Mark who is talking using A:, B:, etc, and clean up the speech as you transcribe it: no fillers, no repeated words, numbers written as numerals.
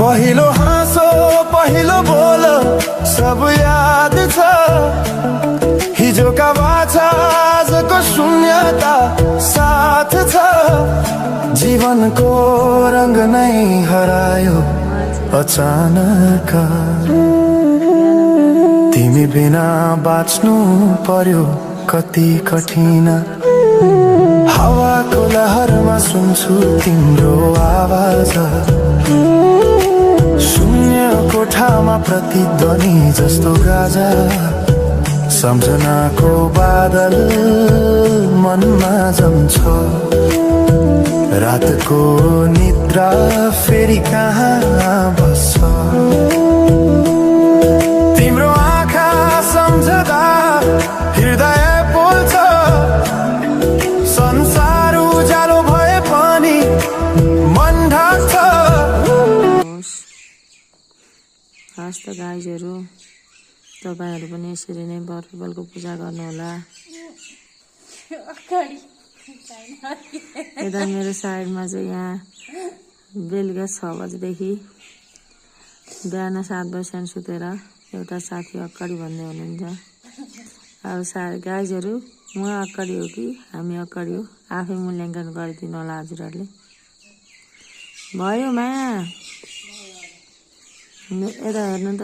A: पहिलो हाँसो पहिलो बोल सब याद छ हिजोका बाछा आजको शून्यता साथ छ जीवनको रंग नै हरायो अचानक तिमी बिना बाँच्नु पर्यो कति कठिन हावाको लहरमा सुन्छु तिम्रो आवाज शून्य कोठामा प्रतिध्वनि जस्तो गाजा सम्झनाको बादल मनमा जम्छ रातको निद्रा फेरि कहाँ बस्छ तिम्रो आँखा सम्झदा हृदय पोल्छ संसार उज्यालो भए पनि मन ढाक्छ।
B: हस्त गाइजहरू तपाईहरु पनि यसरी नै बरफलको पूजा गर्नुहोला। यता मेरो साइडमा चाहिँ यहाँ बेलुका 6 बजेदेखि बिहान 7 बजेसम्म सुतेर एउटा साथी अक्कडी भन्दै हुनुहुन्छ। अब गाइजहरू म अक्कडी हो कि हामी अक्कडी हो आफै मूल्याङ्कन गरिदिनु होला हजुरहरूले। भयो माया यता हेर्नु त।